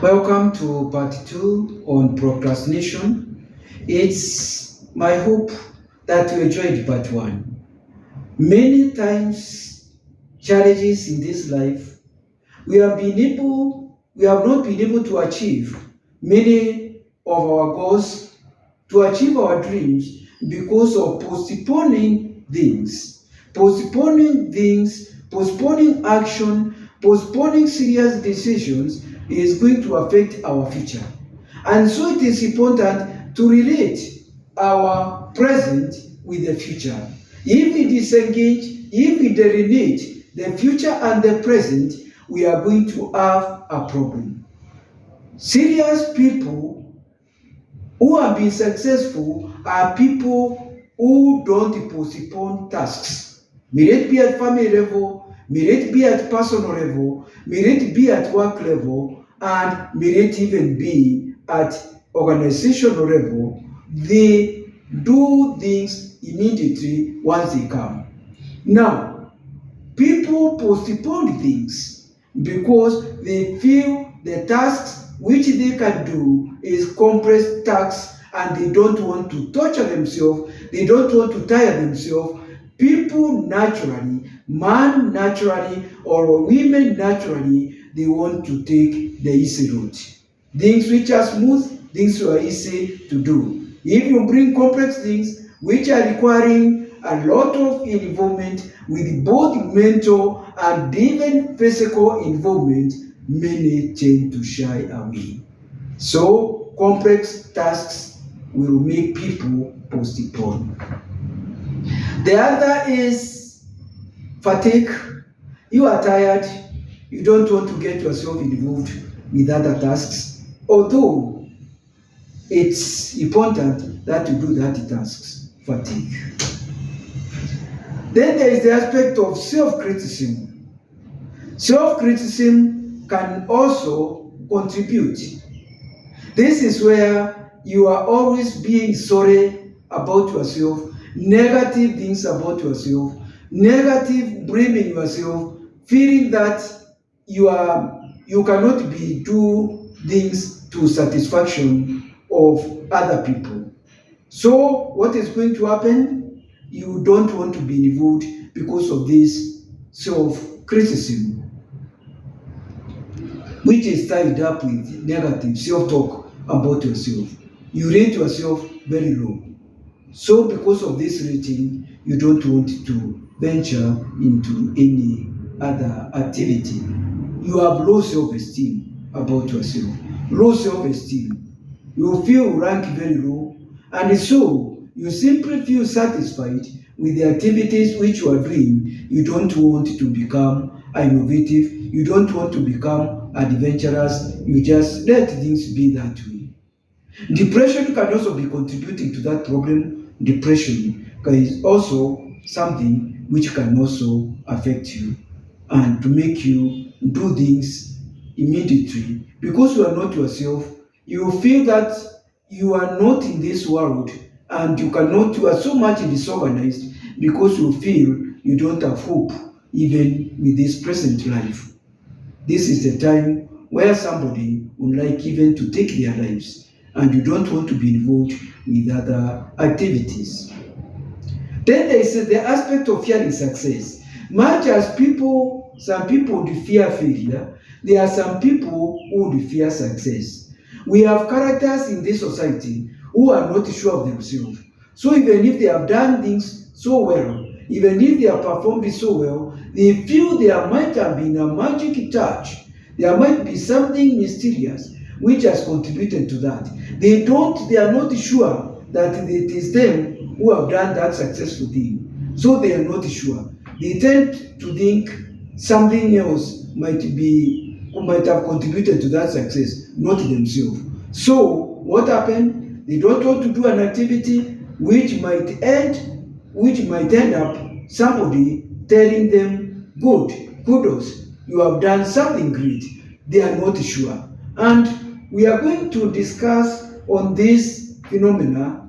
Welcome to part two on procrastination. It's my hope that you enjoyed part one. Many times, challenges in this life, we have not been able to achieve many of our goals, to achieve our dreams because of postponing action, postponing serious decisions is going to affect our future. And so it is important to relate our present with the future. If we disengage, if we delineate the future and the present, we are going to have a problem. Serious people who have been successful are people who don't postpone tasks. May it be at family level, may it be at personal level, may it be at work level, and may it even be at organizational level. They do things immediately once they come. Now, people postpone things because they feel the tasks which they can do is compressed tasks and they don't want to torture themselves, they don't want to tire themselves. People naturally, man naturally, or women naturally, they want to take the easy route. Things which are smooth, things which are easy to do. If you bring complex things which are requiring a lot of involvement with both mental and even physical involvement, many tend to shy away. So complex tasks will make people postpone. The other is fatigue. You are tired, you don't want to get yourself involved with other tasks, although it's important that you do that tasks. Fatigue. Then there is the aspect of self-criticism. Self-criticism can also contribute. This is where you are always being sorry about yourself, negative things about yourself, negative blaming yourself, feeling that you cannot do things to satisfaction of other people. So what is going to happen? You don't want to be involved because of this self-criticism, which is tied up with negative self-talk about yourself. You rate yourself very low. So because of this rating, you don't want to venture into any other activity. You have low self-esteem about yourself. Low self-esteem. You feel rank very low, and so you simply feel satisfied with the activities which you are doing. You don't want to become innovative. You don't want to become adventurous. You just let things be that way. Depression can also be contributing to that problem. Depression is also something which can also affect you and to make you do things immediately. Because you are not yourself, you feel that you are not in this world and you are so much disorganized because you feel you don't have hope even with this present life. This is the time where somebody would like even to take their lives and you don't want to be involved with other activities. Then there is the aspect of fearing success. Much as some people would fear failure, there are some people who would fear success. We have characters in this society who are not sure of themselves. So even if they have done things so well, even if they have performed it so well, they feel there might have been a magic touch. There might be something mysterious which has contributed to that. They are not sure that it is them who have done that successful thing. So they are not sure. They tend to think something else might have contributed to that success, not themselves. So what happened? They don't want to do an activity which might end up somebody telling them, good, kudos, you have done something great. They are not sure. And we are going to discuss on this phenomena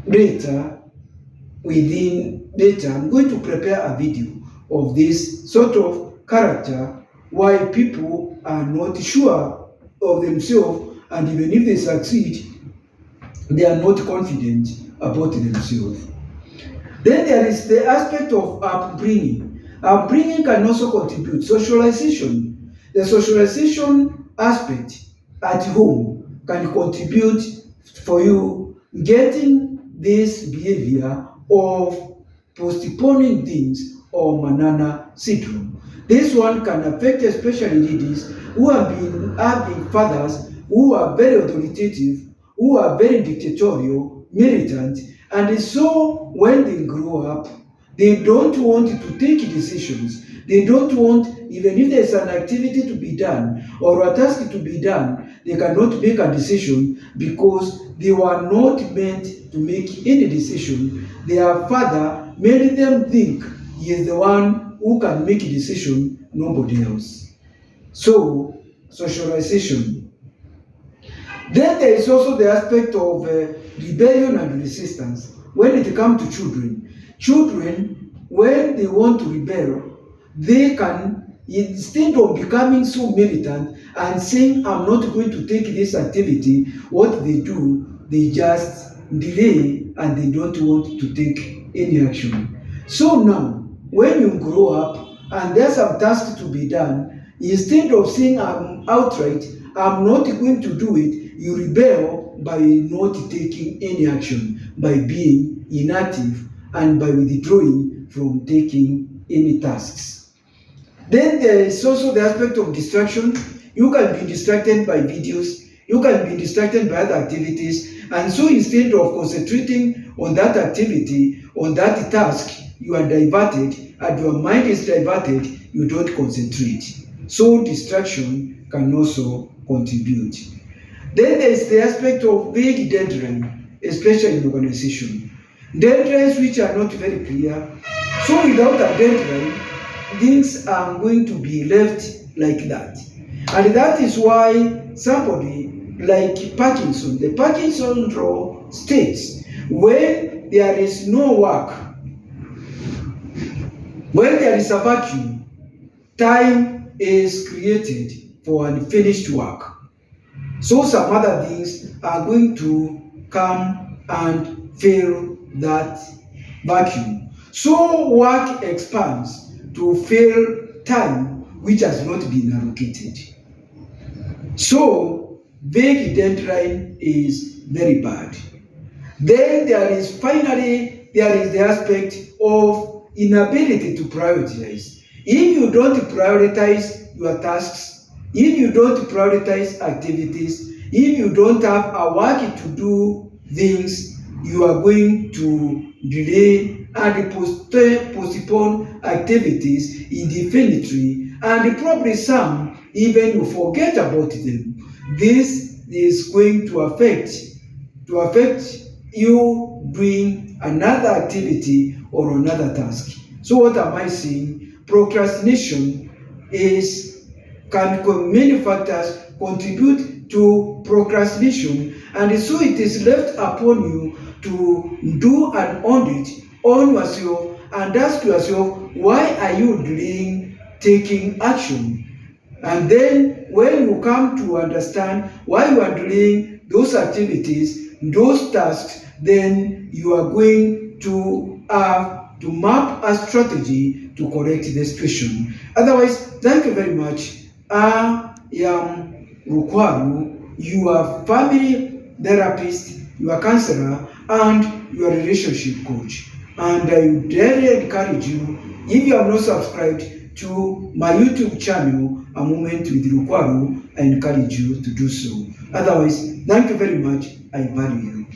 later. I'm going to prepare a video of this sort of character, why people are not sure of themselves, and even if they succeed, they are not confident about themselves. Then there is the aspect of upbringing. Upbringing can also contribute. Socialization. The socialization aspect at home can contribute for you getting this behavior of postponing things or manana syndrome. This one can affect especially ladies who have been having fathers who are very authoritative, who are very dictatorial, militant, and so when they grow up, they don't want to take decisions. They don't want, even if there's an activity to be done or a task to be done, they cannot make a decision because they were not meant to make any decision. Their father made them think he is the one who can make a decision, nobody else. So, socialization. Then there is also the aspect of rebellion and resistance. When it comes to children, when they want to rebel, they can, instead of becoming so militant and saying, I'm not going to take this activity, what they do, they just delay and they don't want to take any action. So now, when you grow up and there's some task to be done, instead of saying outright, I'm not going to do it, you rebel by not taking any action, by being inactive, and by withdrawing from taking any tasks. Then there is also the aspect of distraction. You can be distracted by videos, you can be distracted by other activities, and so instead of concentrating on that activity, on that task, you are diverted, and your mind is diverted, you don't concentrate. So distraction can also contribute. Then there is the aspect of vague deadline, especially in organization. Deadlines which are not very clear. So without a deadline, things are going to be left like that. And that is why somebody like Parkinson, the Parkinson law states, when there is no work, when there is a vacuum, time is created for unfinished work. So some other things are going to come and fill that vacuum. So work expands to fill time which has not been allocated. So vague deadline is very bad. Then there is the aspect of inability to prioritize. If you don't prioritize your tasks, if you don't prioritize activities, if you don't have a work to do things, you are going to delay and postpone activities indefinitely, and probably some even you forget about them. This is going to affect you doing another activity or another task. So what am I saying? Procrastination many factors contribute to procrastination, and so it is left upon you to do an audit on yourself and ask yourself, why are you delaying taking action? And then when you come to understand why you are delaying those activities, those tasks, then you are going to have to map a strategy to correct the situation. Otherwise, thank you very much. I am Rukwaru, your family therapist, your counselor, and your relationship coach. And I would really encourage you, if you have not subscribed to my YouTube channel, A Moment with Rukwaru, I encourage you to do so. Otherwise, thank you very much. I value you.